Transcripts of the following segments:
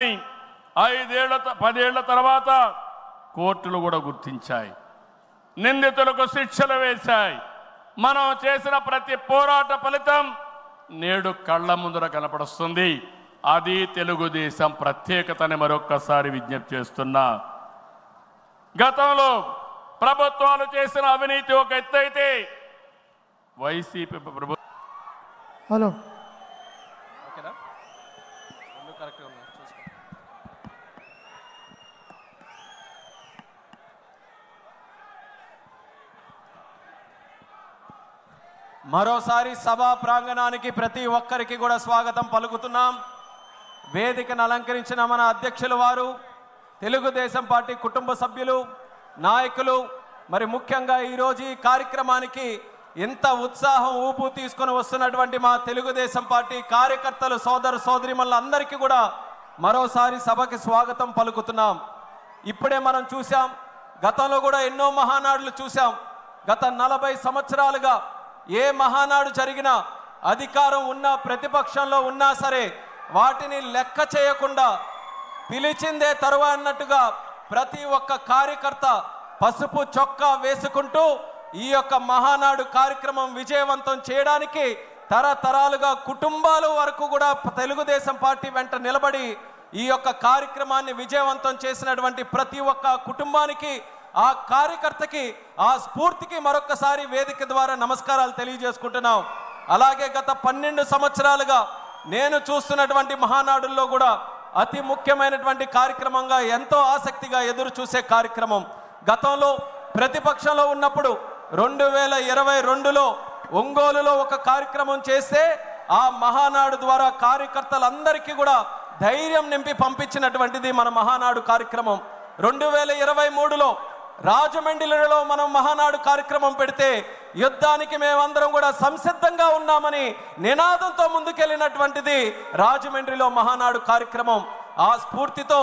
10 ఏళ్ల తర్వాత కోర్టులు కూడా గుర్తించాయి, నిందితులకు శిక్షలు వేశాయి. మనం చేసిన ప్రతి పోరాట ఫలితం నేడు కళ్ళ ముందర కనపడుస్తుంది. అది తెలుగుదేశం ప్రత్యేకతని మరొక్కసారి విజ్ఞప్తి చేస్తున్నా. గతంలో ప్రభుత్వాలు చేసిన అవినీతి ఒక ఎత్తు అయితే వైసీపీ ప్రభుత్వం మరోసారి సభా ప్రాంగణానికి ప్రతి ఒక్కరికి కూడా స్వాగతం పలుకుతున్నాం. వేదికను అలంకరించిన మన అధ్యక్షుల వారు, తెలుగుదేశం పార్టీ కుటుంబ సభ్యులు, నాయకులు, మరి ముఖ్యంగా ఈరోజు ఈ కార్యక్రమానికి ఇంత ఉత్సాహం ఊపు తీసుకొని వస్తున్నటువంటి మా తెలుగుదేశం పార్టీ కార్యకర్తలు, సోదర సోదరీమణులందరికీ కూడా మరోసారి సభకి స్వాగతం పలుకుతున్నాం. ఇప్పుడే మనం చూసాం, గతంలో కూడా ఎన్నో మహానాడులు చూసాం. గత 40 సంవత్సరాలుగా ఏ మహానాడు జరిగినా అధికారం ఉన్నా ప్రతిపక్షంలో ఉన్నా సరే వాటిని లెక్క చేయకుండా పిలిచిందే తరువా అన్నట్టుగా ప్రతి ఒక్క కార్యకర్త పసుపు చొక్కా వేసుకుంటూ ఈ యొక్క మహానాడు కార్యక్రమం విజయవంతం చేయడానికి తరతరాలుగా కుటుంబాల వరకు కూడా తెలుగుదేశం పార్టీ వెంట నిలబడి ఈ యొక్క కార్యక్రమాన్ని విజయవంతం చేసినటువంటి ప్రతి ఒక్క కుటుంబానికి, ఆ కార్యకర్తకి, ఆ స్ఫూర్తికి మరొకసారి వేదిక ద్వారా నమస్కారాలు తెలియజేసుకుంటున్నాం. అలాగే గత 12 సంవత్సరాలుగా నేను చూస్తున్నటువంటి మహానాడుల్లో కూడా అతి ముఖ్యమైనటువంటి కార్యక్రమంగా, ఎంతో ఆసక్తిగా ఎదురు చూసే కార్యక్రమం, గతంలో ప్రతిపక్షంలో ఉన్నప్పుడు 2022లో ఒంగోలులో ఒక కార్యక్రమం చేస్తే ఆ మహానాడు ద్వారా కార్యకర్తలందరికీ కూడా ధైర్యం నింపి పంపించినటువంటిది మన మహానాడు కార్యక్రమం. 2023లో రాజమండ్రిలో మనం మహానాడు కార్యక్రమం పెడితే యుద్ధానికి మేమందరం కూడా సంసిద్ధంగా ఉన్నామని నినాదంతో ముందుకెళ్ళినటువంటిది రాజమండ్రిలో మహానాడు కార్యక్రమం. ఆ స్ఫూర్తితో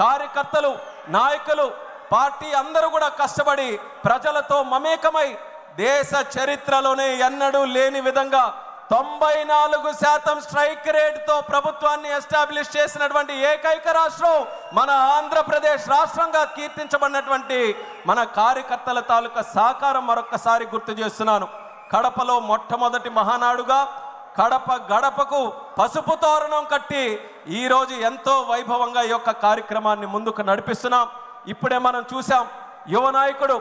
కార్యకర్తలు, నాయకులు, పార్టీ అందరూ కూడా కష్టపడి ప్రజలతో మమేకమై దేశ చరిత్రలోనే ఎన్నడూ లేని విధంగా 94% స్ట్రైక్ రేట్తో ప్రభుత్వాన్ని ఎస్టాబ్లిష్ చేసినటువంటి ఏకైక రాష్ట్రం మన ఆంధ్రప్రదేశ్ రాష్ట్రంగా కీర్తించబడినటువంటి మన కార్యకర్తల తాలూకా సహకారం మరొక్కసారి గుర్తు చేస్తున్నాను. కడపలో మొట్టమొదటి మహానాడుగా కడప గడపకు పసుపు తోరణం కట్టి ఈరోజు ఎంతో వైభవంగా ఈ యొక్క కార్యక్రమాన్ని ముందుకు నడిపిస్తున్నాం. ఇప్పుడే మనం చూసాం, యువ నాయకుడు